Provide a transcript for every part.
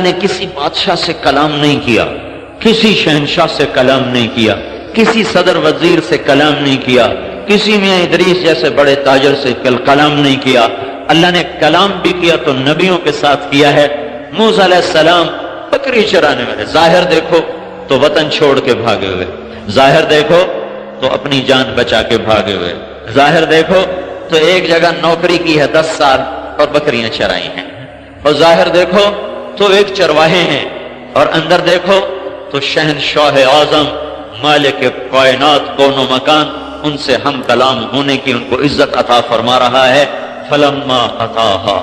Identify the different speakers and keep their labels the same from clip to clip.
Speaker 1: نے کسی بادشاہ سے کلام نہیں کیا، کسی شہنشاہ سے کلام نہیں کیا، کسی صدر وزیر سے کلام نہیں کیا، کسی میاں ادریس جیسے بڑے تاجر سے کلام نہیں کیا۔ اللہ نے کلام بھی کیا تو نبیوں کے ساتھ کیا ہے۔ موسیٰ علیہ السلام بکری چرانے والے، ظاہر دیکھو تو وطن چھوڑ کے بھاگے ہوئے، ظاہر دیکھو تو اپنی جان بچا کے بھاگے ہوئے، ظاہر دیکھو تو ایک جگہ نوکری کی ہے 10 سال اور بکریاں چرائی ہیں، اور ظاہر دیکھو تو ایک چرواہے ہیں، اور اندر دیکھو تو شہنشاہ اعظم مالک کائنات کون و مکان ان سے ہم کلام ہونے کی ان کو عزت عطا فرما رہا ہے۔ فلما اتاہا،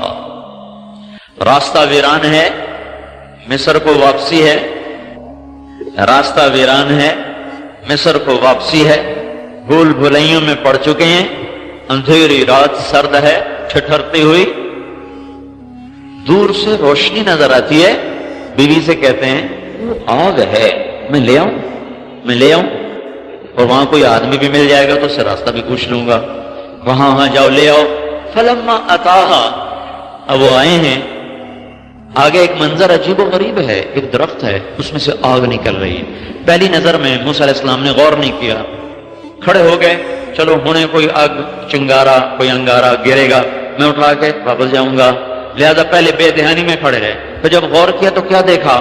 Speaker 1: راستہ ویران ہے، مصر کو واپسی ہے، راستہ ویران ہے، مصر کو واپسی ہے، بھول بھلائیوں میں پڑ چکے ہیں، اندھیری رات سرد ہے ٹھٹھرتی ہوئی، دور سے روشنی نظر آتی ہے، بیوی سے کہتے ہیں آگ ہے، میں لے آؤں، اور وہاں کوئی آدمی بھی مل جائے گا تو اس سے راستہ بھی پوچھ لوں گا، وہاں جاؤ لے آؤ۔ فلما اتاہا، اب وہ آئے ہیں، آگے ایک منظر عجیب و غریب ہے، ایک درخت ہے اس میں سے آگ نکل رہی ہے۔ پہلی نظر میں موسیٰ علیہ السلام نے غور نہیں کیا، کھڑے ہو گئے، چلو ہونے کوئی آگ چنگارا کوئی انگارا گرے گا، میں اٹھا کے واپس جاؤں گا، لہذا پہلے بے دہانی میں کھڑے رہے۔ پھر جب غور کیا تو کیا دیکھا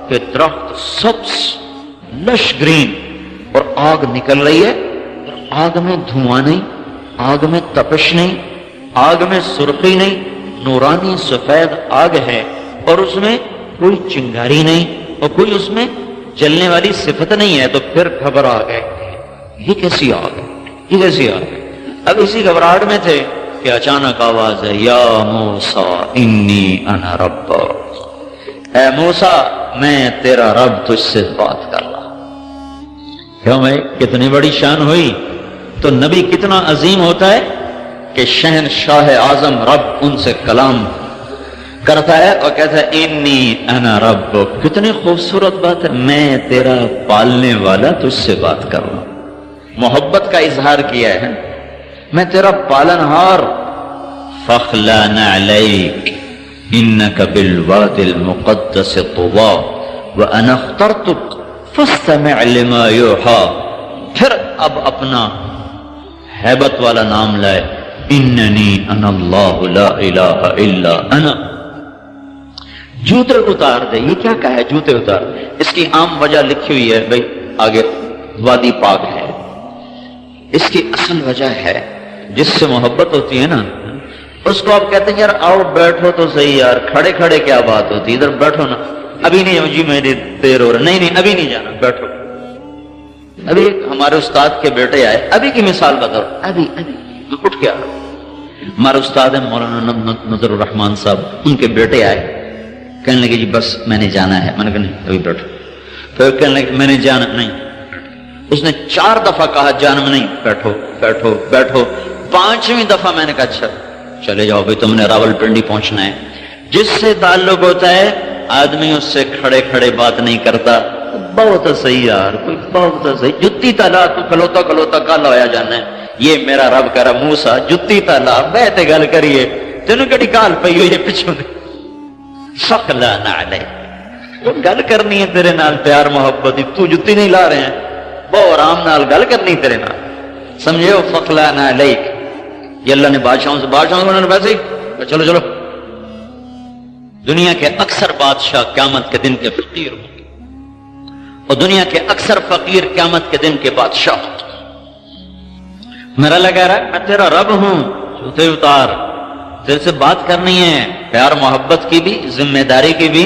Speaker 1: کہ درخت سبز لش گرین اور آگ نکل رہی ہے، آگ میں دھواں نہیں، آگ میں تپش نہیں، آگ میں سرخی نہیں، نورانی سفید آگ ہے، اور اس میں کوئی چنگاری نہیں اور کوئی اس میں جلنے والی صفت نہیں ہے۔ تو پھر گھبرا گئے، یہ کیسی آگ ہے، یہ کیسی آگ ہے؟ اب اسی گھبراہٹ میں تھے کہ اچانک آواز ہے، یا موسیٰ انی انا رب، اے موسیٰ میں تیرا رب تجھ سے بات کر رہا۔ کیوں بھائی، کتنی بڑی شان ہوئی؟ تو نبی کتنا عظیم ہوتا ہے کہ شہنشاہ اعظم رب ان سے کلام کرتا ہے اور کہتا ہے انی انا رب۔ کتنی خوبصورت بات ہے، میں تیرا پالنے والا تجھ سے بات کر رہا ہوں، محبت کا اظہار کیا ہے، میں تیرا پالنہار۔ فَاخْلَعْ نَعْلَيْكَ إِنَّكَ بِالْوَادِ الْمُقَدَّسِ طُوًى وَأَنَا اخْتَرْتُكَ فَاسْتَمِعْ لِمَا يُوحَىٰ۔ پھر اب اپنا ہیبت والا نام لائے، اِنَّنِي أَنَا اللَّهُ لَا إِلَٰهَ إِلَّا أَنَا۔ جوتے اتار دے، یہ کیا کہا ہے جوتے اتار دے؟ اس کی عام وجہ لکھی ہوئی ہے بھائی، آگے وادی پاک ہے، اس کی اصل وجہ ہے جس سے محبت ہوتی ہے نا، اس کو آپ کہتے ہیں یار آؤ بیٹھو تو صحیح یار، کھڑے کھڑے کیا بات ہوتی، ادھر بیٹھو نا، ابھی نہیں جی میری دیر ہو رہا، نہیں ابھی نہیں جانا، بیٹھو۔ ابھی ہمارے استاد کے بیٹے آئے، ابھی کی مثال بتاؤ، ابھی اٹھ کے آ رہا، ہمارے استاد ہیں مولانا نظر الرحمان صاحب، ان کے بیٹے آئے، کہنے لگے جی بس میں نے جانا ہے، میں نے کہا نہیں ابھی بیٹھو، پھر کہنے لگے میں نے جانا نہیں، اس نے 4 دفعہ کہا جانا میں نہیں، بیٹھو بیٹھو بیٹھو، 5ویں دفعہ میں نے کہا اچھا چلے جاؤ بھائی، تم نے راول پنڈی پہنچنا ہے۔ جس سے تعلق ہوتا ہے آدمی اس سے کھڑے کھڑے بات نہیں کرتا، بہت صحیح یار، کوئی بہت صحیح، جتی تالا تو کھلوتا کالا ہویا جانا ہے، یہ میرا رب کرا موسیٰ جتی تالا بیٹھے گل کریے، تینوں کڑی کال پئی ہوئی ہے پچھوں نے، فَاخْلَعْ نَعْلَيْكَ، وہ گل کرنی ہے تیرے نال پیار محبت دی، تو جتی نہیں لا رہے ہیں، بہت آرام نال گل کرنی تیرے نال، سمجھے ہو؟ فَاخْلَعْ نَعْلَيْكَ، یہ اللہ نے بادشاہوں نے ویسے ہی چلو دنیا کے اکثر بادشاہ قیامت کے دن کے فقیر ہوں گے، اور دنیا کے اکثر فقیر قیامت کے دن کے بادشاہ ہوں گے۔ میرا لگا رہا ہے میں تیرا رب ہوں، جوتے اتار، تیرے سے بات کرنی ہے، پیار محبت کی بھی، ذمہ داری کی بھی،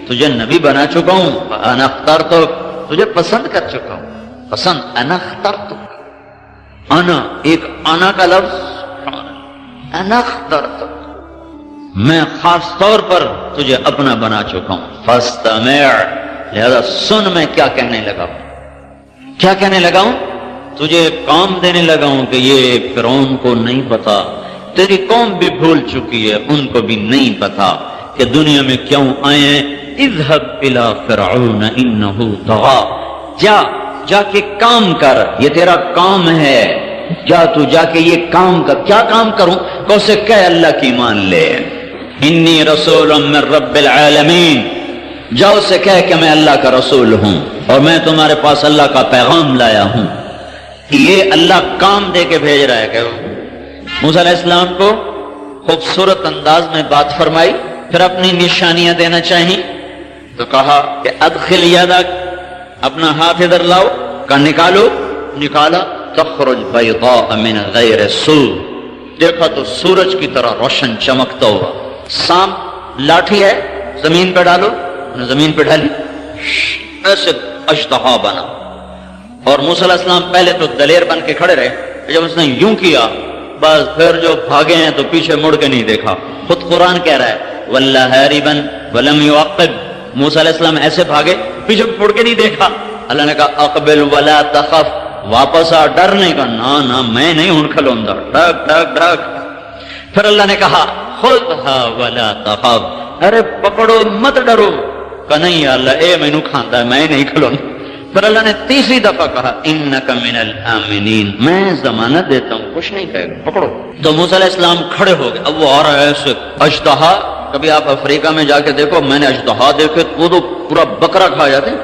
Speaker 1: تجھے نبی بنا چکا ہوں، انا اخترتک، تجھے پسند کر چکا ہوں، پسند، انا اخترتک، انا ایک انا کا لفظ، انا اخترتک، میں خاص طور پر تجھے اپنا بنا چکا ہوں، فاستمع، لہذا سن میں کیا کہنے لگا ہوں، کیا کہنے لگا ہوں، تجھے کام دینے لگا ہوں کہ یہ فرعون کو نہیں پتا، تیری قوم بھی بھول چکی ہے، ان کو بھی نہیں پتا کہ دنیا میں کیوں آئے ہیں، اذهب الى فرعون انه طغى، جا کے کام کر، یہ تیرا کام ہے، جا کے یہ کام کر۔ کیا کام کروں؟ کہ اسے کہے اللہ کی مان لے، انی رسول من رب العالمین، جاؤ اس سے کہہ کہ میں اللہ کا رسول ہوں اور میں تمہارے پاس اللہ کا پیغام لایا ہوں. یہ اللہ کام دے کے بھیج رہا ہے کہ موسیٰ علیہ السلام کو خوبصورت انداز میں بات فرمائی، پھر اپنی نشانیاں دینا چاہیں تو کہا کہ ادخل یدک، اپنا ہاتھ ادھر لاؤ، کہ نکالو، نکالا، تخرج بیضاء من غیر سوء، دیکھا تو سورج کی طرح روشن چمکتا ہوا. سانپ لاٹھی ہے، زمین پہ ڈالو، زمین پہ ڈالی، ایسے اژدہا بنا. اور موسیٰ علیہ السلام پہلے تو دلیر بن کے کھڑے رہے، جب اس نے یوں کیا بس پھر جو بھاگے ہیں تو پیچھے مڑ کے نہیں دیکھا. خود قرآن کہہ رہا ہے وَلَّا هَارِبًا وَلَمْ يُعَقِّبْ، موسیٰ علیہ السلام ایسے بھاگے پیچھے مڑ کے نہیں دیکھا. اللہ نے کہا اقبل ولا تخف، واپس آ، ڈر نہیں. کہا نہ میں نہیں ہوں کھلوندا، ڈھک ڈھک ڈھک. پھر اللہ نے کہا خذها ولا تخف، ارے پکڑو مت ڈرو. کہا نہیں یا اللہ اے مینوں کھاندا ہے، میں نہیں کھلوندا. پھر اللہ نے تیسری دفعہ کہا انک من الآمنین، میں ضمانت دیتا ہوں کچھ نہیں کہے گا، پکڑو. تو موسیٰ علیہ السلام کھڑے ہو گئے. اب وہ آ رہا ہے ایسے اژدہا. کبھی آپ افریقہ میں جا کے دیکھو، میں نے اژدہا دیکھے وہ تو پورا بکرا کھا جاتے ہیں،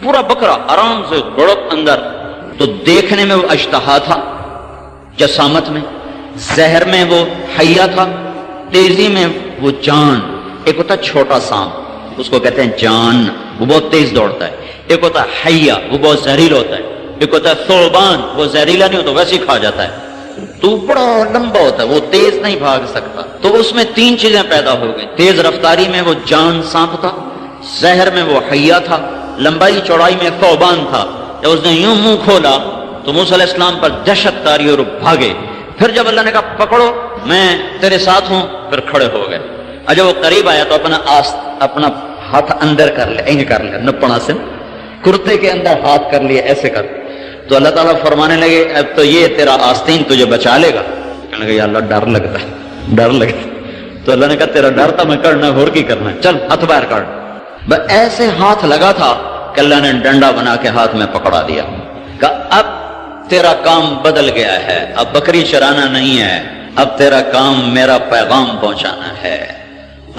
Speaker 1: پورا بکرا آرام سے گڑپ اندر. تو دیکھنے میں وہ اژدہا تھا، جسامت میں، زہر میں وہ حیہ تھا، تیزی میں وہ جان. ایک ہوتا چھوٹا سانپ، اس کو کہتے ہیں جان، وہ بہت تیز دوڑتا ہے. ایک ہوتا ہے حیہ، وہ بہت زہریلا ہوتا ہے. ایک ہوتا ہے ثعبان، وہ زہریلا نہیں ہوتا، ویسے ہی کھا جاتا ہے. تو بڑا لمبا ہوتا ہے، وہ تیز نہیں بھاگ سکتا. تو اس میں تین چیزیں پیدا ہو گئی. تیز رفتاری میں وہ جان سانپ تھا، زہر میں وہ حیہ تھا، لمبائی چوڑائی میں ثعبان تھا. جب اس نے یوں منہ کھولا تو موسیٰ علیہ السلام پر دہشت تاری اور بھاگے. پھر جب اللہ نے کہا پکڑو میں تیرے ساتھ ہوں، پھر کھڑے ہو گئے. اور جب وہ قریب آیا تو اپنا ہاتھ اندر کر لیا، اینگ کر لیا، نپنا سے کرتے کے اندر ہاتھ کر لیا، ایسے کر. تو اللہ تعالیٰ فرمانے لگے اب تو یہ تیرا آستین تجھے بچا لے گا. کہنے لگے یا اللہ ڈر لگتا ہے، ڈر لگتا. تو اللہ نے کہا تیرا ڈر تھا میں کرنا اور کی کرنا ہے، چل ہاتھ باہر کر. بس ایسے ہاتھ لگا تھا کہ اللہ نے ڈنڈا بنا کے ہاتھ میں پکڑا دیا. کہا اب تیرا کام بدل گیا ہے، اب بکری چرانا نہیں ہے، اب تیرا کام میرا پیغام پہنچانا ہے،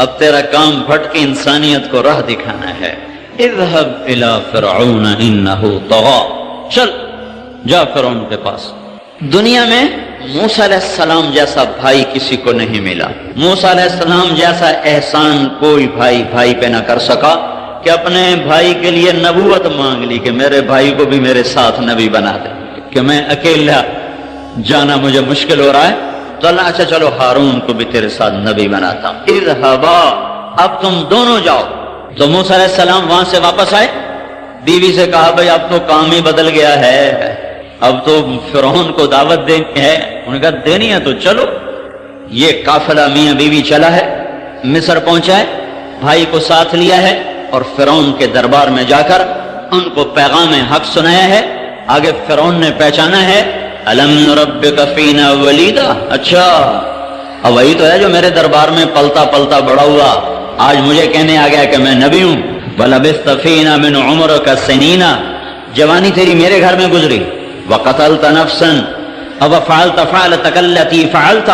Speaker 1: اب تیرا کام بھٹکی انسانیت کو راہ دکھانا ہے. اذهب الى فرعون انه طغى، چل جا فرعون کے پاس. دنیا میں موسیٰ علیہ السلام جیسا بھائی کسی کو نہیں ملا. موسیٰ علیہ السلام جیسا احسان کوئی بھائی پہ نہ کر سکا کہ اپنے بھائی کے لیے نبوت مانگ لی کہ میرے بھائی کو بھی میرے ساتھ نبی بنا دے، کہ میں اکیلا جانا مجھے مشکل ہو رہا ہے. تو اللہ اچھا چلو ہارون کو بھی تیرے ساتھ نبی بناتا ہوں. اذهبا، اب تم دونوں جاؤ. تو موسیٰ علیہ السلام وہاں سے واپس آئے، بیوی سے کہا بھئی اب تو کام ہی بدل گیا ہے، اب تو فرعون کو دعوت دینی ہے. انہوں نے کہا دینی ہے تو چلو. یہ قافلہ میاں بیوی چلا ہے، مصر پہنچا ہے، بھائی کو ساتھ لیا ہے اور فرعون کے دربار میں جا کر ان کو پیغام حق سنایا ہے. آگے فرعون نے پہچانا ہے الم نربک فینا ولیدا، اچھا اب وہی تو ہے جو میرے دربار میں پلتا پلتا بڑا ہوا، آج مجھے کہنے آ گیا کہ میں نبی ہوں. وَلَبِثْتَ فِينَا مِنْ عُمُرِكَ سِنِينَ، جوانی تیری میرے گھر میں گزری. وَقَتَلْتَ نَفْسًا أَوَفَعَلْتَ فَعْلَتَكَ الَّتِي فَعَلْتَ،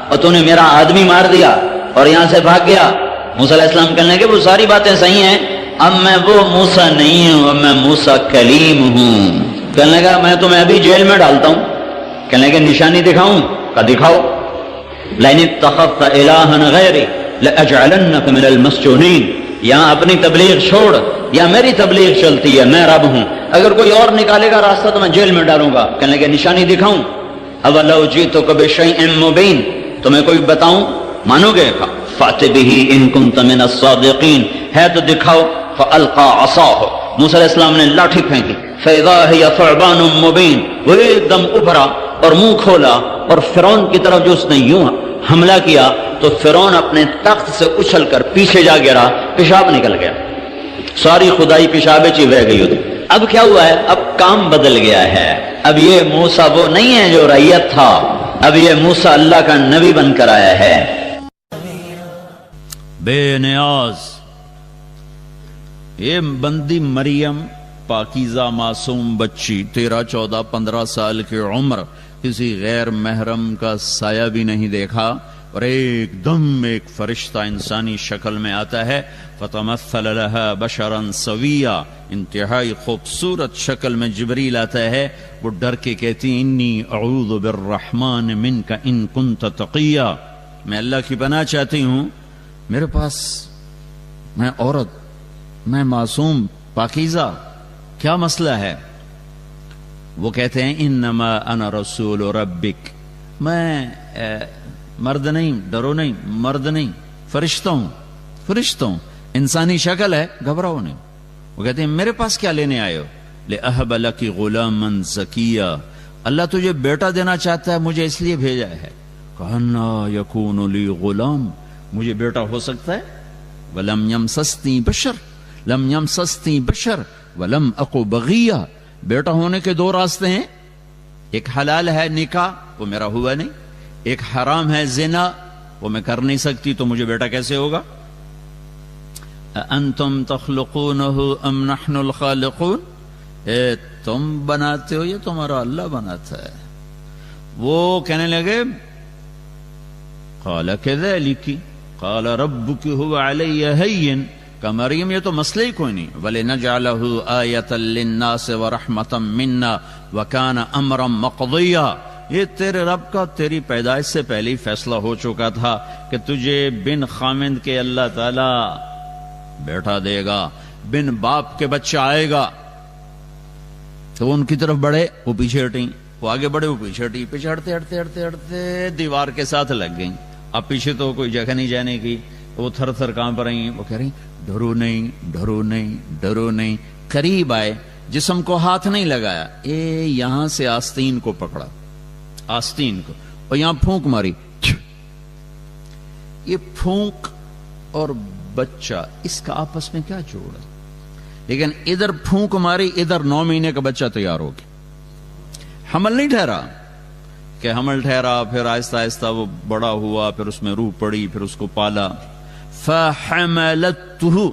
Speaker 1: اور تو نے میرا آدمی مار دیا اور یہاں سے بھاگ گیا. موسیٰ علیہ السلام کہنے لگے وہ ساری باتیں صحیح ہیں، اب میں وہ موسیٰ نہیں ہوں، اب میں موسیٰ کلیم ہوں. کہنے لگا میں تمہیں ابھی جیل میں ڈالتا ہوں. کہنے لگے نشانی دکھاؤں؟ کہا دکھاؤ. لَئِنِ اتَّخَذْتَ إِلَٰهًا غَيْرِي لَأَجْعَلَنَّكَ مِنَ الْمَسْجُونِينَ، یہاں اپنی تبلیغ چھوڑ یا میری تبلیغ چلتی ہے، میں رب ہوں، اگر کوئی اور نکالے گا راستہ تو میں جیل میں ڈالوں گا. کہنے لگے نشانی دکھاؤں؟ اَوَلَوْ جِئْتُكَ بِشَيْءٍ مُبِينٍ، تمہیں کوئی بتاؤں مانو گے؟ فَأْتِ بِهِ إِن كُنتَ مِنَ الصَّادِقِينَ، ہے تو دکھاؤ. فَأَلْقَىٰ عَصَاهُ، موسیٰ علیہ السلام نے لاٹھی پھینکی. فَإِذَا هِيَ ثُعْبَانٌ مُبِينٌ، وہ ایک دم ابھرا اور منہ کھولا اور فرعون کی طرف جو اس نے یوں حملہ کیا تو فرعون اپنے تخت سے اچھل کر پیچھے جا گرا، پیشاب نکل گیا، ساری خدائی پیشاب چی بہ گئی ہوتی. اب کیا ہوا ہے؟ اب کام بدل گیا ہے. اب یہ موسیٰ وہ نہیں ہے جو رعیت تھا، اب یہ موسیٰ اللہ کا نبی بن کر آیا ہے.
Speaker 2: بے نیاز یہ بندی مریم پاکیزہ معصوم بچی 13 14 15 سال کی عمر، کسی غیر محرم کا سایہ بھی نہیں دیکھا، اور ایک دم ایک فرشتہ انسانی شکل میں آتا ہے. فتمثل لها بشرا سویا، انتہائی خوبصورت شکل میں جبریل آتا ہے. وہ ڈر کے کہتی انی اعوذ بالرحمن منک ان کنت تقیا، میں اللہ کی پناہ چاہتی ہوں، میرے پاس میں عورت، میں معصوم پاکیزہ، کیا مسئلہ ہے؟ وہ کہتے ہیں انما انا رسول ربک، میں مرد نہیں، ڈرو نہیں، مرد نہیں، فرشتہ ہوں، فرشتہ ہوں، انسانی شکل ہے، گھبراؤ نہیں. وہ کہتے ہیں میرے پاس کیا لینے آئے ہو؟ لأہب لک غلاما زکیا، اللہ تجھے بیٹا دینا چاہتا ہے، مجھے اس لیے بھیجا ہے. کہنا یکون لی غلام، مجھے بیٹا ہو سکتا ہے؟ ولم یمسسنی بشر، لم یمسسنی بشر ولم اقو بغیہ، بیٹا ہونے کے دو راستے ہیں، ایک حلال ہے نکاح، وہ میرا ہوا نہیں، ایک حرام ہے زنا، وہ میں کر نہیں سکتی، تو مجھے بیٹا کیسے ہوگا؟ انتم تخلقونہ ام نحن الخالقون، تم بناتے ہو یا تمہارا اللہ بناتا ہے؟ وہ کہنے لگے قال کذالک قال ربک هو علی ہین، کہ مریم یہ تو مسئلہ ہی کوئی نہیں. وَلِنَجْعَلَهُ آیَةً لِلنَّاسِ وَرَحْمَةً مِنَّا وَكَانَ أَمْرًا مَقْضِيًّا، یہ تیرے رب کا تیری پیدائش سے پہلے ہی فیصلہ ہو چکا تھا کہ تجھے بن خامند کے اللہ تعالی بیٹا دے گا، بن باپ کے بچہ آئے گا. تو وہ ان کی طرف بڑھے، وہ پیچھے ہٹیں، وہ آگے بڑھے، وہ پیچھے ہٹی، پیچھے ہٹتے ہٹتے ہٹتے ہٹتے دیوار کے ساتھ لگ گئیں. اب پیچھے تو کوئی جگہ نہیں جانے کی، وہ تھر تھر کانپ رہی ہیں. وہ کہہ رہی ڈرو نہیں، ڈرو نہیں، ڈرو نہیں. قریب آئے، جسم کو ہاتھ نہیں لگایا، یہاں سے آستین کو پکڑا، آستین کو، اور یہاں پھونک ماری. یہ پھونک اور بچہ، اس کا آپس میں کیا جوڑ ہے؟ لیکن ادھر پھونک ماری، ادھر 9 مہینے کا بچہ تیار ہو گیا. حمل نہیں ٹھہرا، کہ حمل ٹھہرا، پھر آہستہ آہستہ وہ بڑا ہوا، پھر اس میں روح پڑی، پھر اس کو پالا. فحملته،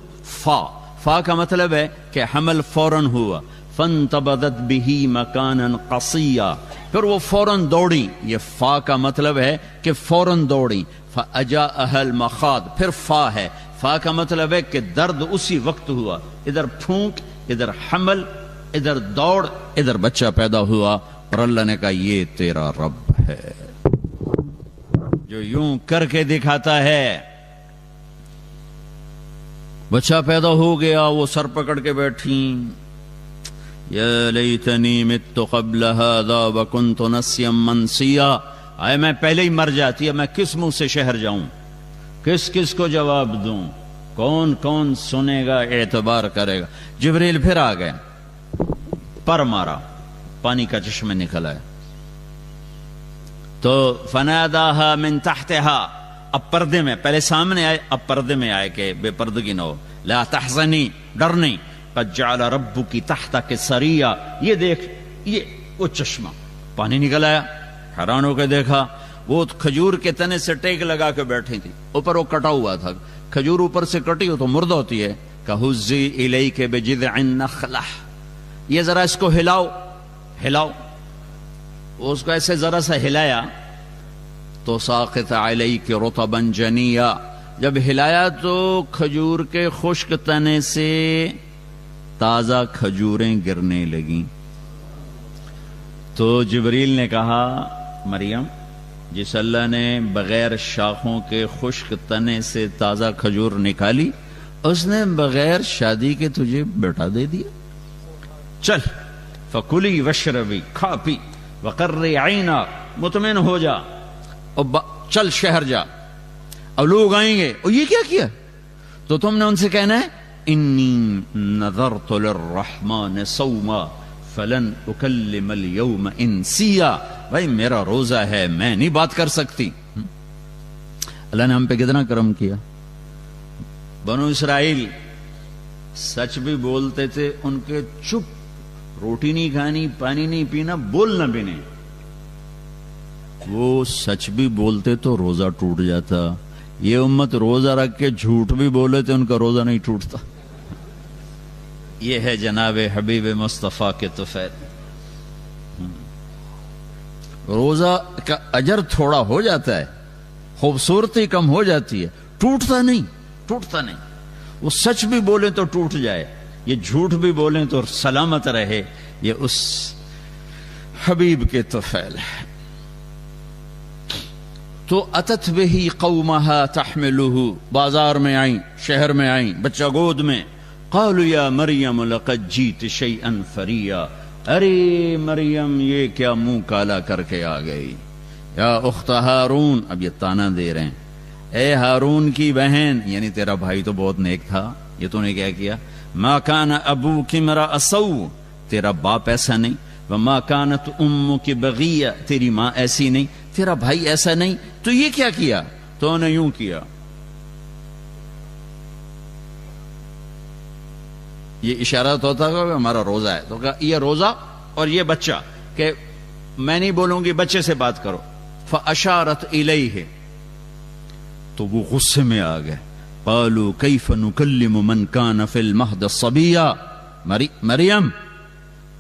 Speaker 2: فا کا مطلب ہے کہ حمل فوراً ہوا. فانتبذت به مکانا قصیا، پھر وہ فوراً دوڑی. یہ فا کا مطلب ہے کہ فوراً دوڑی. فاجاءها المخاض، پھر فا ہے، فا کا مطلب ہے کہ درد اسی وقت ہوا. ادھر پھونک، ادھر حمل، ادھر دوڑ، ادھر بچہ پیدا ہوا. اور اللہ نے کہا یہ تیرا رب ہے جو یوں کر کے دکھاتا ہے. بچہ پیدا ہو گیا، وہ سر پکڑ کے بیٹھی. یا لیتنی مت قبل هذا وکنت نسیا منسیا، آئے میں پہلے ہی مر جاتی ہے، میں کس منہ سے شہر جاؤں، کس کس کو جواب دوں، کون کون سنے گا، اعتبار کرے گا. جبریل پھر آ گئے، پر مارا، پانی کا چشمہ نکلا ہے. تو فناداها من تحتها، اب پردے میں، پہلے سامنے آئے، اب پردے میں آئے کہ بے پردگی نہ ہو. لا تحزنی، ڈر نہیں. قد جعل ربک تحتک سریا، یہ دیکھ، یہ وہ چشمہ، پانی نکل آیا. حیران ہو کے دیکھا، وہ کھجور کے تنے سے ٹیک لگا کے بیٹھی تھی، اوپر وہ کٹا ہوا تھا. کھجور اوپر سے کٹی ہو تو مردہ ہوتی ہے. کہزی الیک بجذع النخلہ، یہ ذرا اس کو ہلاؤ، ہلاؤ. وہ اس کو ایسے ذرا سا ہلایا تو ساقط علیک رطبا جنیا، جب ہلایا تو کھجور کے خشک تنے سے تازہ کھجوریں گرنے لگیں. تو جبریل نے کہا مریم، جس اللہ نے بغیر شاخوں کے خشک تنے سے تازہ کھجور نکالی، اس نے بغیر شادی کے تجھے بیٹا دے دیا. چل فکلی وشربی، کھا پی، وقرری عینا، مطمئن ہو جا، اور چل شہر جا. اب لوگ آئیں گے، اور یہ کیا کیا؟ تو تم نے ان سے کہنا ہے انی نذرت للرحمن صوما فلن اکلم اليوم انسیا، بھائی میرا روزہ ہے، میں نہیں بات کر سکتی. اللہ نے ہم پہ کتنا کرم کیا. بنو اسرائیل سچ بھی بولتے تھے، ان کے چپ، روٹی نہیں کھانی، پانی نہیں پینا، بولنا بھی نہیں. وہ سچ بھی بولتے تو روزہ ٹوٹ جاتا. یہ امت روزہ رکھ کے جھوٹ بھی بولے تو ان کا روزہ نہیں ٹوٹتا. یہ ہے جناب حبیب مصطفیٰ کے طفیل. روزہ کا اجر تھوڑا ہو جاتا ہے، خوبصورتی کم ہو جاتی ہے، ٹوٹتا نہیں. وہ سچ بھی بولیں تو ٹوٹ جائے، یہ جھوٹ بھی بولیں تو سلامت رہے. یہ اس حبیب کے طفیل ہے. تو اتت بہی قومہا تحملہ، بازار میں آئیں، شہر میں آئیں، بچہ گود میں. قالوا یا مریم لقد جیت شیئا فریا، ارے مریم یہ کیا منہ کالا کر کے آ گئی. یا اخت ہارون، اب یہ تانا دے رہے ہیں، اے ہارون کی بہن، یعنی تیرا بھائی تو بہت نیک تھا، یہ تو نے کیا کیا. ما کان ابوک امرأ سوء، تیرا باپ ایسا نہیں. وما کانت امک بغیہ، تیری ماں ایسی نہیں، تیرا بھائی ایسا نہیں، تو یہ کیا کیا؟ تو نے یوں کیا. یہ اشارہ تو ہوتا ہے کہ ہمارا روزہ ہے، تو کہا یہ روزہ اور یہ بچہ، کہ میں نہیں بولوں گی، بچے سے بات کرو. فاشارت الیہ، تو وہ غصے میں آ گئے. قالوا کیف نکلم من کان فی المہد صبیا، مریم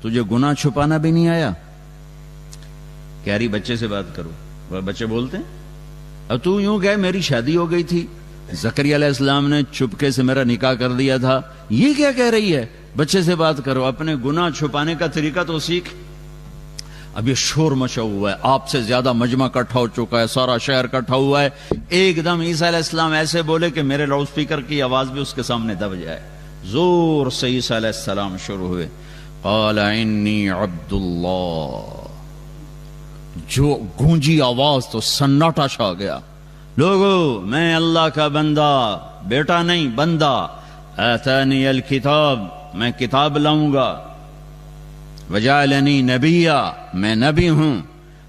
Speaker 2: تجھے گناہ چھپانا بھی نہیں آیا؟ کہہ رہی بچے سے بات کرو. وہ بچے بولتے ہیں اب تو یوں کہ میری شادی ہو گئی تھی، زکریا علیہ السلام نے چپکے سے میرا نکاح کر دیا تھا، یہ کیا کہہ رہی ہے؟ بچے سے بات کرو، اپنے گناہ چھپانے کا طریقہ تو سیکھ. اب یہ شور مچا ہوا ہے، آپ سے زیادہ مجمع اکٹھا ہو چکا ہے، سارا شہر اکٹھا ہوا ہے. ایک دم عیسیٰ علیہ السلام ایسے بولے کہ میرے لاؤڈ سپیکر کی آواز بھی اس کے سامنے دب جائے. زور سے عیسیٰ علیہ السلام شروع ہوئے. قال انی عبد اللہ، جو گونجی آواز تو سناٹا چھا گیا. لوگو میں اللہ کا بندہ، بیٹا نہیں بندہ. آتانی الکتاب، میں کتاب لاؤں گا. وجعلنی نبیا، میں نبی ہوں.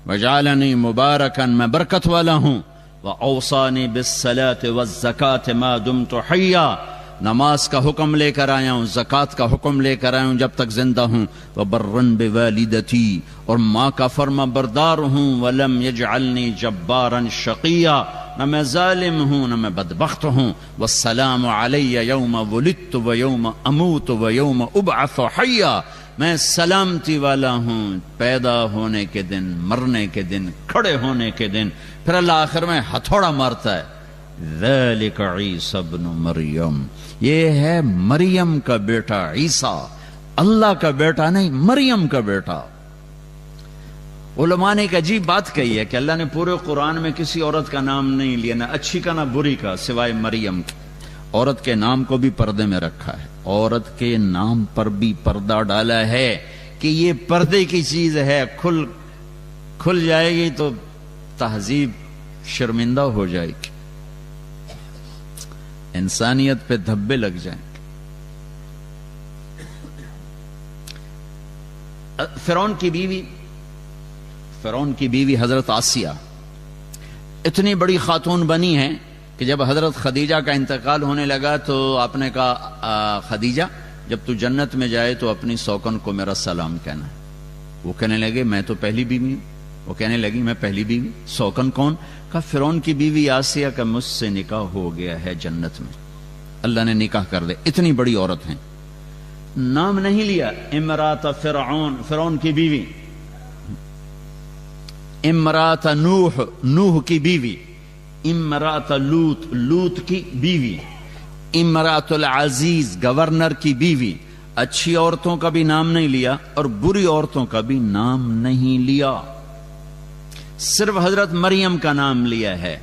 Speaker 2: وجعلنی مبارکن، میں برکت والا ہوں. واوصانی بالصلاة والزکاة ما دمت حیا، نماز کا حکم لے کر آیا ہوں، زکوٰۃ کا حکم لے کر آیا ہوں جب تک زندہ ہوں. وبرن بوالدتی، اور ماں کا فرما بردار ہوں. ولم یجعلنی جبارا شقیا، نہ میں ظالم ہوں نہ میں بدبخت ہوں. والسلام علی یوم ولدت و یوم اموت و یوم ابعث حیا، میں سلامتی والا ہوں پیدا ہونے کے دن، مرنے کے دن، کھڑے ہونے کے دن. پھر اللہ آخر میں ہتھوڑا مارتا ہے. ذالک عیسی ابن مریم، یہ ہے مریم کا بیٹا عیسیٰ، اللہ کا بیٹا نہیں، مریم کا بیٹا. علماء نے ایک عجیب بات کہی ہے کہ اللہ نے پورے قرآن میں کسی عورت کا نام نہیں لیا، نہ اچھی کا نہ بری کا، سوائے مریم کے. عورت کے نام کو بھی پردے میں رکھا ہے، عورت کے نام پر بھی پردہ ڈالا ہے کہ یہ پردے کی چیز ہے، کھل جائے گی تو تہذیب شرمندہ ہو جائے گی، انسانیت پہ دھبے لگ جائیں. فرعون کی بیوی حضرت آسیہ اتنی بڑی خاتون بنی ہے کہ جب حضرت خدیجہ کا انتقال ہونے لگا تو آپ نے کہا خدیجہ جب تو جنت میں جائے تو اپنی سوکن کو میرا سلام کہنا. وہ کہنے لگے میں تو پہلی بیوی ہوں. وہ کہنے لگی میں پہلی بیوی، سوکن کون؟ کہا فرعون کی بیوی آسیہ کا مجھ سے نکاح ہو گیا ہے جنت میں، اللہ نے نکاح کر دے. اتنی بڑی عورت ہیں، نام نہیں لیا. امرات فرعون، فرعون کی بیوی. امرات نوح، نوح کی بیوی. امرات لوط، لوط کی بیوی. امرات العزیز، گورنر کی بیوی. اچھی عورتوں کا بھی نام نہیں لیا اور بری عورتوں کا بھی نام نہیں لیا، صرف حضرت مریم کا نام لیا ہے.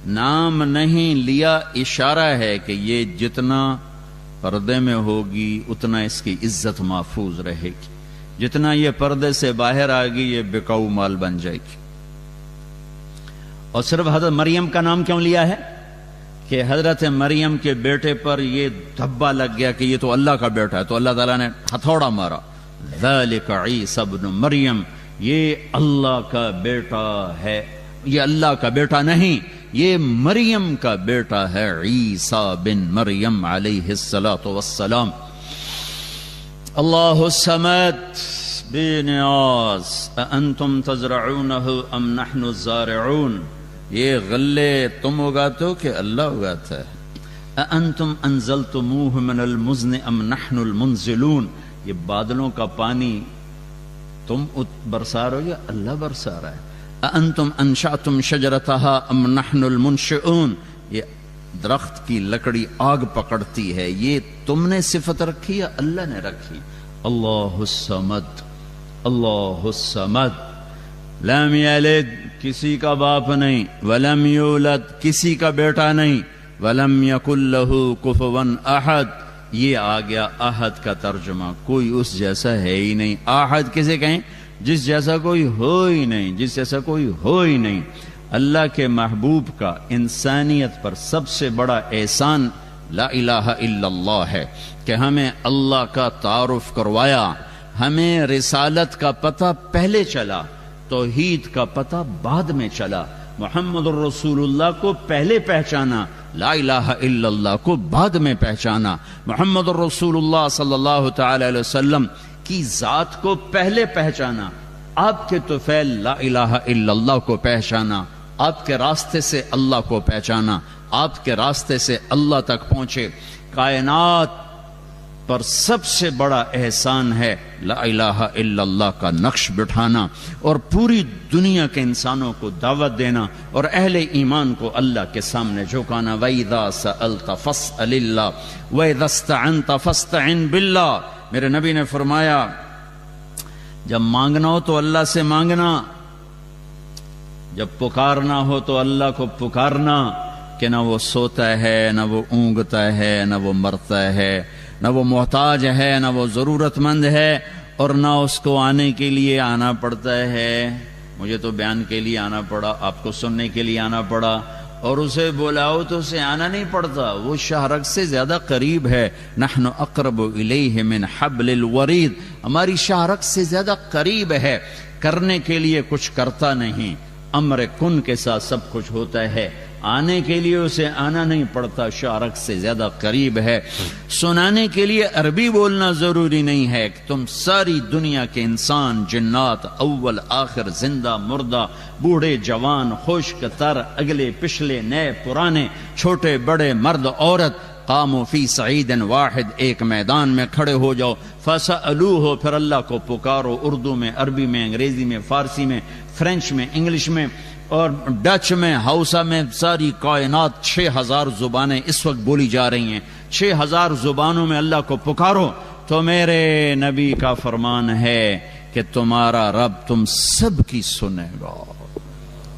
Speaker 2: نام نہیں لیا اشارہ ہے کہ یہ جتنا پردے میں ہوگی اتنا اس کی عزت محفوظ رہے گی، جتنا یہ پردے سے باہر آئے گی یہ بکاؤ مال بن جائے گی. اور صرف حضرت مریم کا نام کیوں لیا ہے کہ حضرت مریم کے بیٹے پر یہ دھبا لگ گیا کہ یہ تو اللہ کا بیٹا ہے، تو اللہ تعالیٰ نے ہتھوڑا مارا. ذالک عیسی ابن مریم، یہ اللہ کا بیٹا ہے، یہ اللہ کا بیٹا نہیں، یہ مریم کا بیٹا ہے، عیسیٰ بن مریم علیہ الصلاۃ والسلام. اللہ الصمد بے نیاز، اانتم تزرعونہ ام نحن الزارعون، یہ غلے تم اگاتے ہو کہ اللہ اگاتا ہے. اانتم انزلتموہ من المزن ام نحن المنزلون، یہ بادلوں کا پانی تم برسا رہے ہو یا اللہ برسا رہا ہے. انتم انشأتم شجرتها ام نحن المنشئون، یہ درخت کی لکڑی آگ پکڑتی ہے، یہ تم نے صفت رکھی یا اللہ نے رکھی؟ اللہ الصمد، اللہ الصمد، لم یلد کسی کا باپ نہیں، ولم یولد کسی کا بیٹا نہیں، ولم یکن لہ کفوا احد، یہ آ گیا احد کا ترجمہ، کوئی اس جیسا ہے ہی نہیں۔ احد کسے کہیں؟ جس جیسا کوئی ہو ہی نہیں، جس جیسا کوئی ہو ہی نہیں۔ اللہ کے محبوب کا انسانیت پر سب سے بڑا احسان لا الہ الا اللہ ہے کہ ہمیں اللہ کا تعارف کروایا، ہمیں رسالت کا پتہ پہلے چلا، توحید کا پتہ بعد میں چلا، محمد الرسول اللہ کو پہلے پہچانا، لا الہ الا اللہ کو بعد میں پہچانا، محمد الرسول اللہ صلی اللہ تعالی علیہ وسلم کی ذات کو پہلے پہچانا، آپ کے طفیل لا الہ الا اللہ کو پہچانا، آپ کے راستے سے اللہ کو پہچانا، آپ کے راستے سے اللہ تک پہنچے۔ کائنات پر سب سے بڑا احسان ہے لا الہ الا اللہ کا نقش بٹھانا اور پوری دنیا کے انسانوں کو دعوت دینا اور اہل ایمان کو اللہ کے سامنے جھکانا۔ وَإِذَا سَأَلْتَ فَاسْأَلِ اللَّهَ وَإِذَا اسْتَعَنْتَ فَاسْتَعِنْ بِاللَّهِ، میرے نبی نے فرمایا جب مانگنا ہو تو اللہ سے مانگنا، جب پکارنا ہو تو اللہ کو پکارنا، کہ نہ وہ سوتا ہے، نہ وہ اونگتا ہے، نہ وہ مرتا ہے، نہ وہ محتاج ہے، نہ وہ ضرورت مند ہے، اور نہ اس کو آنے کے لیے آنا پڑتا ہے۔ مجھے تو بیان کے لیے آنا پڑا، آپ کو سننے کے لیے آنا پڑا، اور اسے بلاؤ تو اسے آنا نہیں پڑتا، وہ شاہرگ سے زیادہ قریب ہے۔ نحن اقرب الیہ من حبل الورید، ہماری شاہرگ سے زیادہ قریب ہے، کرنے کے لیے کچھ کرتا نہیں، امر کن کے ساتھ سب کچھ ہوتا ہے، آنے کے لیے اسے آنا نہیں پڑتا، شاہرگ سے زیادہ قریب ہے۔ سنانے کے لیے عربی بولنا ضروری نہیں ہے کہ تم ساری دنیا کے انسان، جنات، اول آخر، زندہ مردہ، بوڑھے جوان، خشک تر، اگلے پچھلے، نئے پرانے، چھوٹے بڑے، مرد عورت، قاموا فی صعید واحد، ایک میدان میں کھڑے ہو جاؤ، فسألوہ، پھر اللہ کو پکارو، اردو میں، عربی میں، انگریزی میں، فارسی میں، فرینچ میں، انگلش میں اور ڈچ میں، ہاؤسا میں، ساری کائنات 6000 زبانیں اس وقت بولی جا رہی ہیں، 6000 زبانوں میں اللہ کو پکارو۔ تو میرے نبی کا فرمان ہے کہ تمہارا رب تم سب کی سنے گا،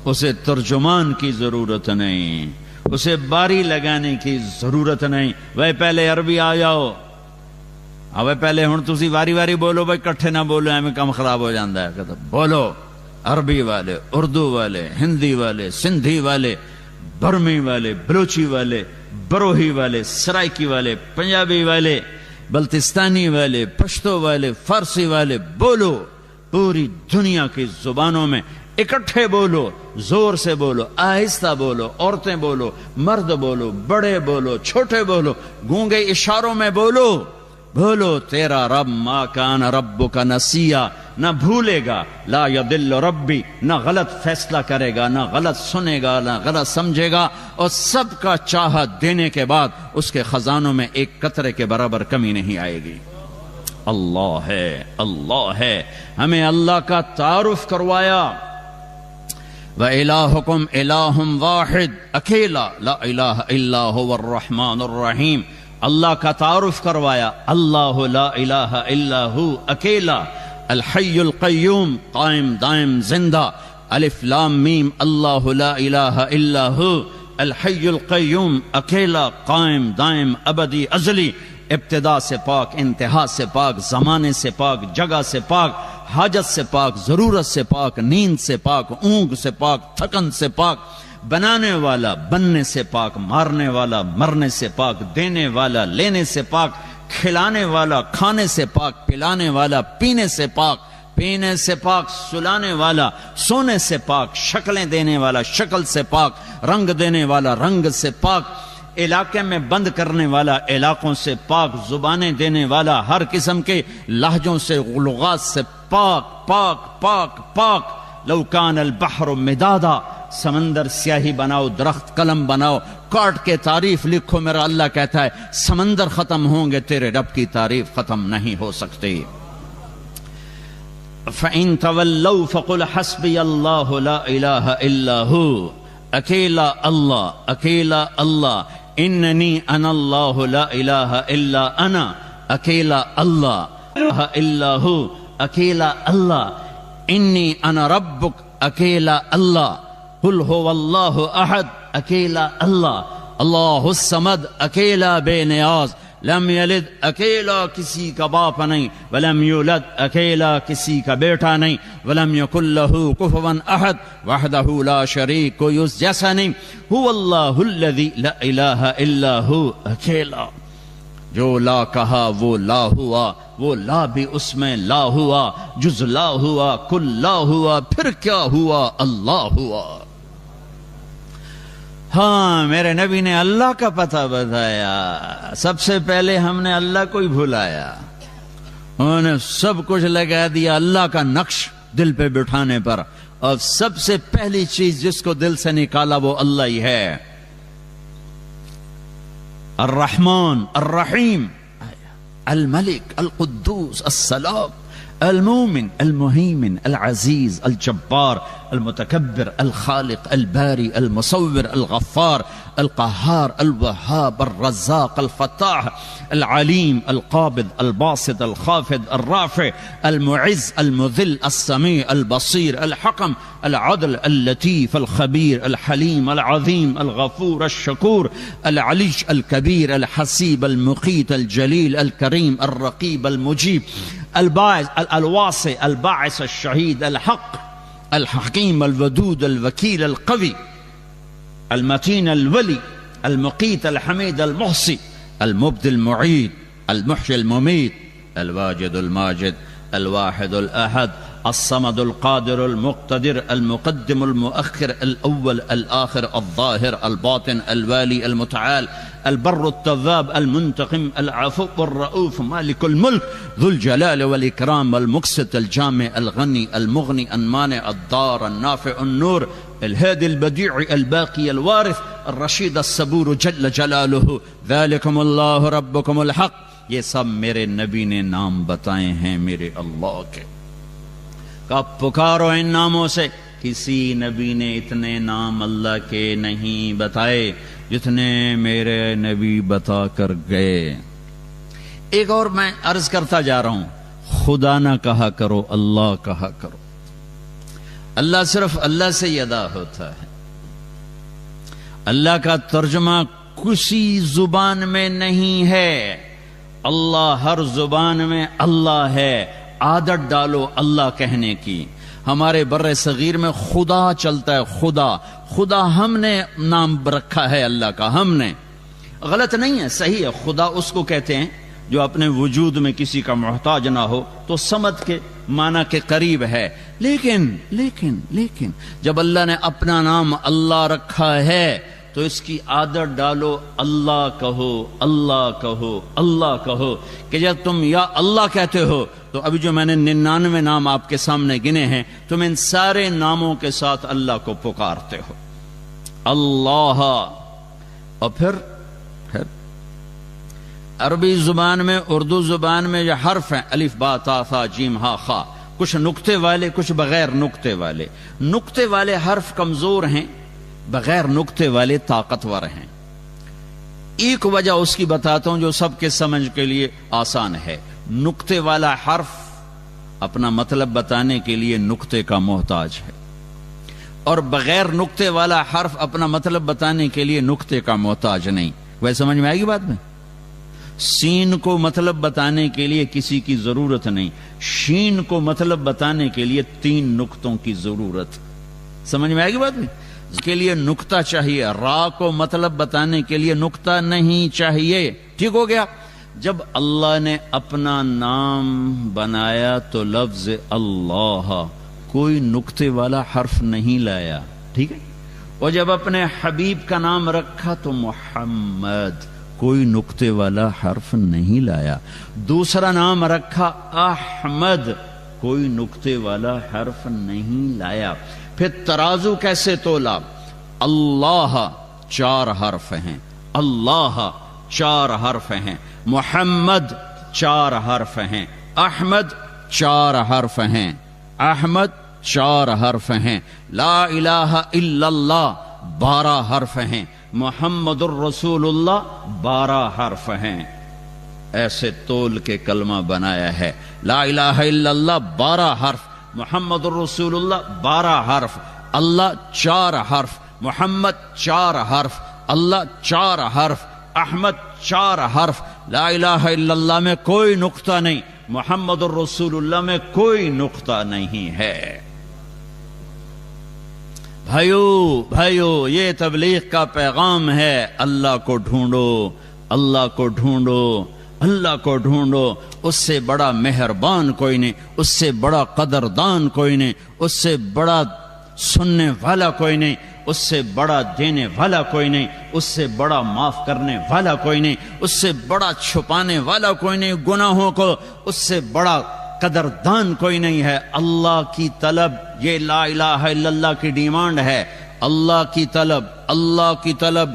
Speaker 2: اسے ترجمان کی ضرورت نہیں، اسے باری لگانے کی ضرورت نہیں۔ وہ پہلے عربی آ جاؤ، اب پہلے ہوں تسی واری واری بولو، بھائی کٹھے نہ بولو، ہمیں کم خراب ہو جاتا ہے، کہتا بولو، عربی والے، اردو والے، ہندی والے، سندھی والے، برمی والے، بلوچی والے، بروہی والے، سرائکی والے، پنجابی والے، بلتستانی والے، پشتو والے، فارسی والے، بولو، پوری دنیا کی زبانوں میں اکٹھے بولو، زور سے بولو، آہستہ بولو، عورتیں بولو، مرد بولو، بڑے بولو، چھوٹے بولو، گونگے اشاروں میں بولو، بولو تیرا رب ما کان ربک نسیا، نہ بھولے گا، لا یضل ربی، نہ غلط فیصلہ کرے گا، نہ غلط سنے گا، نہ غلط سمجھے گا، اور سب کا چاہت دینے کے بعد اس کے خزانوں میں ایک قطرے کے برابر کمی نہیں آئے گی۔ اللہ ہے، اللہ ہے، ہمیں اللہ کا تعارف کروایا۔ وَإِلَٰهُكُمْ إِلَٰهٌ وَاحِدٌ، اکیلا، لا الہ الا هو الرحمن الرحیم، اللہ کا تعارف کروایا، اللہ لا الہ الا ہو، اکیلا، الحی القیوم، قائم دائم زندہ، الف لام میم، اللہ لا الہ الا ہو، الحی القیوم، اکیلا، قائم دائم ابدی ازلی، ابتدا سے پاک، انتہا سے پاک، زمانے سے پاک، جگہ سے پاک، حاجت سے پاک، ضرورت سے پاک، نیند سے پاک، اونگ سے پاک، تھکن سے پاک، بنانے والا، بننے سے پاک، مارنے والا، مرنے سے پاک، دینے والا، لینے سے پاک، کھلانے والا، کھانے سے پاک، پلانے والا، پینے سے پاک، پینے سے پاک، سلانے والا، سونے سے پاک، شکلیں دینے والا، شکل سے پاک، رنگ دینے والا، رنگ سے پاک، علاقے میں بند کرنے والا، علاقوں سے پاک، زبانیں دینے والا، ہر قسم کے لہجوں سے، لغات سے پاک پاک پاک پاک۔ لو کان البحر مدادا، سمندر سیاہی بناؤ، درخت قلم بناؤ، کاٹ کے تعریف لکھو، میرا اللہ کہتا ہے سمندر ختم ہوں گے، تیرے رب کی تعریف ختم نہیں ہو سکتی۔ فَإِن تَوَلَّوْا فَقُلْ حَسْبِيَ اللَّهُ لَا إِلَهَ إِلَّا هُوَ اکیلا اللہ اننی انا اللہ لا الہ الا انا اکیلا اللہ الا ہو اکیلا اللہ انی انا ربک اکیلا اللہ قل هو اللہ احد اکیلا اللہ اللہ الصمد اکیلا بے نیاز لم یلد اکیلا کسی کا باپ نہیں ولم یولد اکیلا کسی کا بیٹا نہیں ولم یکن لہ کفوا احد وحدہ لا شریک کوئی اس جیسا نہیں هو اللہ الذی لا الہ الا ہو اکیلا جو لا کہا وہ لا ہوا وہ لا بھی اس میں لا ہوا جز لا ہوا کل لا ہوا پھر کیا ہوا اللہ ہوا ہاں میرے نبی نے اللہ کا پتہ بتایا سب سے پہلے ہم نے اللہ کو ہی بھلایا انہوں نے سب کچھ لگا دیا اللہ کا نقش دل پہ بٹھانے پر اور سب سے پہلی چیز جس کو دل سے نکالا وہ اللہ ہی ہے الرحمن الرحیم الملک القدوس السلام المومن المهيمن العزيز الجبار المتكبر الخالق الباري المصور الغفار القهار الوهاب الرزاق الفتاح العليم القابض الباسط الخافض الرافع المعز المذل السميع البصير الحكم العدل اللطيف الخبير الحليم العظيم الغفور الشكور العلي الكبير الحسيب المقيت الجليل الكريم الرقيب المجيب الباعث الواسع الباعث الشهيد الحق الحكيم الودود الوكيل القوي المتين الولي المقيت الحميد المحصي المبدي المعيد المحيي المميت الواجد الماجد الواحد الأحد الصمد القادر المقتدر المقدم المؤخر الأول الآخر الظاهر الباطن الوالي المتعال البر التواب المنتقم العفو الرؤوف مالك الملك ذو الجلال والإكرام المقسط الجامع الغني المغني المانع الضار النافع النور الهادي البديع الباقي الوارث الرشيد الصبور جل جلاله ذلكم الله ربكم الحق یہ سب میرے نبی نے نام بتائے ہیں میرے اللہ کے کب پکارو ان ناموں سے کسی نبی نے اتنے نام اللہ کے نہیں بتائے جتنے میرے نبی بتا کر گئے ایک اور میں عرض کرتا جا رہا ہوں خدا نہ کہا کرو اللہ کہا کرو اللہ صرف اللہ سے ہی ادا ہوتا ہے اللہ کا ترجمہ کسی زبان میں نہیں ہے اللہ ہر زبان میں اللہ ہے عادت ڈالو اللہ کہنے کی ہمارے بر صغیر میں خدا چلتا ہے خدا ہم نے نام رکھا ہے اللہ کا ہم نے غلط نہیں ہے صحیح ہے خدا اس کو کہتے ہیں جو اپنے وجود میں کسی کا محتاج نہ ہو تو سمجھ کے معنی کے قریب ہے لیکن جب اللہ نے اپنا نام اللہ رکھا ہے تو اس کی عادت ڈالو اللہ کہو اللہ کہو اللہ کہو کہ جب تم یا اللہ کہتے ہو تو ابھی جو میں نے 99 نام آپ کے سامنے گنے ہیں تم ان سارے ناموں کے ساتھ اللہ کو پکارتے ہو اللہ اور پھر عربی زبان میں اردو زبان میں جو حرف ہیں الف با تا ثا جیم ہا خا کچھ نقطے والے کچھ بغیر نقطے والے حرف کمزور ہیں بغیر نقطے والے طاقتور ہیں ایک وجہ اس کی بتاتا ہوں جو سب کے سمجھ کے لیے آسان ہے نقطے والا حرف اپنا مطلب بتانے کے لیے نقطے کا محتاج ہے اور بغیر نقطے والا حرف اپنا مطلب بتانے کے لیے نقطے کا محتاج نہیں وہ سمجھ میں آئے گی بات میں سین کو مطلب بتانے کے لیے کسی کی ضرورت نہیں شین کو مطلب بتانے کے لیے 3 نقطوں کی ضرورت سمجھ میں آئے گی بات میں اس کے لیے نقطہ چاہیے را کو مطلب بتانے کے لیے نقطہ نہیں چاہیے ٹھیک ہو گیا جب اللہ نے اپنا نام بنایا تو لفظ اللہ کوئی نقطے والا حرف نہیں لایا ٹھیک ہے اور جب اپنے حبیب کا نام رکھا تو محمد کوئی نقطے والا حرف نہیں لایا دوسرا نام رکھا احمد کوئی نقطے والا حرف نہیں لایا پھر ترازو کیسے تولا اللہ 4 حرف ہیں اللہ 4 حرف ہیں محمد 4 حرف ہیں احمد 4 حرف ہیں احمد 4 حرف ہیں، لا الہ الا اللہ 12 حرف ہیں، محمد الرسول اللہ 12 حرف ہیں. ایسے تول کے کلمہ بنایا ہے. لا الہ الا اللہ 12 حرف، محمد الرسول اللہ 12 حرف، اللہ 4 حرف، محمد 4 حرف، اللہ 4 حرف، احمد 4 حرف. لا الہ الا اللہ میں کوئی نقطہ نہیں، محمد الرسول اللہ میں کوئی نقطہ نہیں ہے. بھائیو یہ تبلیغ کا پیغام ہے. اللہ کو ڈھونڈو، اللہ کو ڈھونڈو، اللہ کو ڈھونڈو. اس سے بڑا مہربان کوئی نہیں، اس سے بڑا قدردان کوئی نہیں، اس سے بڑا سننے والا کوئی نہیں، اس سے بڑا دینے والا کوئی نہیں، اس سے بڑا معاف کرنے والا کوئی نہیں، اس سے بڑا چھپانے والا کوئی نہیں گناہوں کو، اس سے بڑا قدردان کوئی نہیں ہے. اللہ کی طلب، یہ لا الہ الا اللہ کی ڈیمانڈ ہے. اللہ کی طلب، اللہ کی طلب.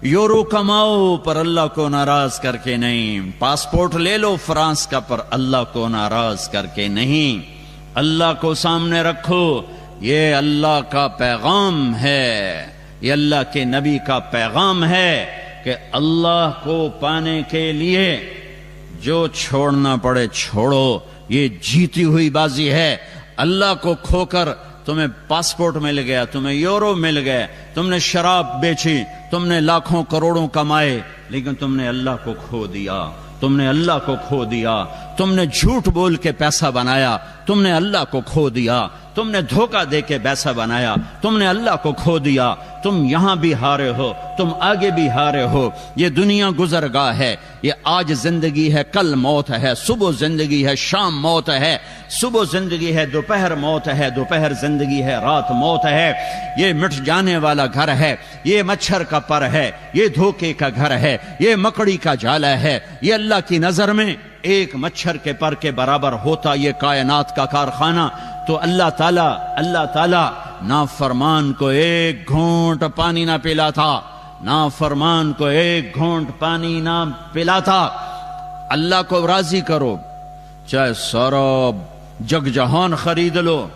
Speaker 2: یورو کماؤ پر اللہ کو ناراض کر کے نہیں. پاسپورٹ لے لو فرانس کا پر اللہ کو ناراض کر کے نہیں. اللہ کو سامنے رکھو. یہ اللہ کا پیغام ہے، یہ اللہ کے نبی کا پیغام ہے کہ اللہ کو پانے کے لیے جو چھوڑنا پڑے چھوڑو. یہ جیتی ہوئی بازی ہے. اللہ کو کھو کر تمہیں پاسپورٹ مل گیا، تمہیں یورو مل گئے، تم نے شراب بیچی، تم نے لاکھوں کروڑوں کمائے، لیکن تم نے اللہ کو کھو دیا. تم نے اللہ کو کھو دیا. تم نے جھوٹ بول کے پیسہ بنایا، تم نے اللہ کو کھو دیا. تم نے دھوکہ دے کے پیسہ بنایا، تم نے اللہ کو کھو دیا. تم یہاں بھی ہارے ہو، تم آگے بھی ہارے ہو. یہ دنیا گزرگاہ ہے. یہ آج زندگی ہے، کل موت ہے. صبح زندگی ہے، شام موت ہے. صبح زندگی ہے، دوپہر موت ہے. دوپہر زندگی ہے، رات موت ہے. یہ مٹ جانے والا گھر ہے. یہ مچھر کا پر ہے. یہ دھوکے کا گھر ہے. یہ مکڑی کا جالا ہے. یہ اللہ کی نظر میں ایک مچھر کے پر کے برابر ہوتا یہ کائنات کا کارخانہ. تو اللہ تعالیٰ نافرمان کو ایک گھونٹ پانی نہ پلاتا. نافرمان کو ایک گھونٹ پانی نہ پلاتا. اللہ کو راضی کرو، چاہے سارا جگ جہان خرید لو.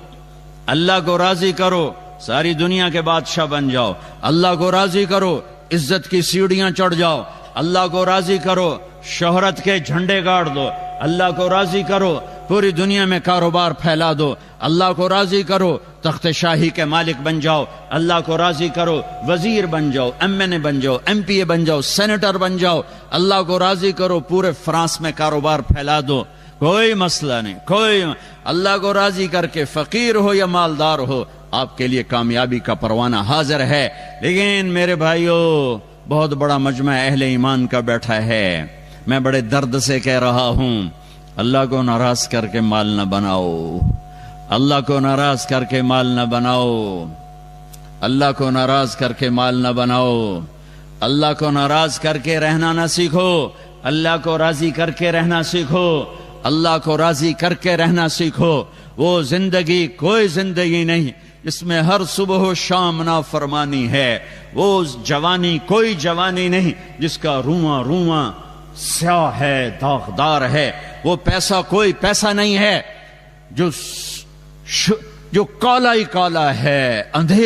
Speaker 2: اللہ کو راضی کرو، ساری دنیا کے بادشاہ بن جاؤ. اللہ کو راضی کرو، عزت کی سیڑھیاں چڑھ جاؤ. اللہ کو راضی کرو، شہرت کے جھنڈے گاڑ دو. اللہ کو راضی کرو، پوری دنیا میں کاروبار پھیلا دو. اللہ کو راضی کرو، تخت شاہی کے مالک بن جاؤ. اللہ کو راضی کرو، وزیر بن جاؤ، MNA بن جاؤ، MP بن جاؤ، سینیٹر بن جاؤ. اللہ کو راضی کرو، پورے فرانس میں کاروبار پھیلا دو. کوئی مسئلہ نہیں. کوئی اللہ کو راضی کر کے فقیر ہو یا مالدار ہو، آپ کے لیے کامیابی کا پروانہ حاضر ہے. لیکن میرے بھائیو، بہت بڑا مجمع اہل ایمان کا بیٹھا ہے. میں بڑے درد سے کہہ رہا ہوں، اللہ کو ناراض کر کے مال نہ بناؤ. اللہ کو ناراض کر کے مال نہ بناؤ. اللہ کو ناراض کر کے مال نہ بناؤ. اللہ کو ناراض کر کے رہنا نہ سیکھو. اللہ کو راضی کر کے رہنا سیکھو. اللہ کو راضی کر کے رہنا سیکھو. وہ زندگی کوئی زندگی نہیں جس میں ہر صبح و شام نافرمانی ہے. وہ جوانی کوئی جوانی نہیں جس کا رواں رواں سیاہ ہے، داغدار ہے. وہ پیسہ کوئی پیسہ نہیں ہے جو کالا ہی کالا ہے، اندھیرا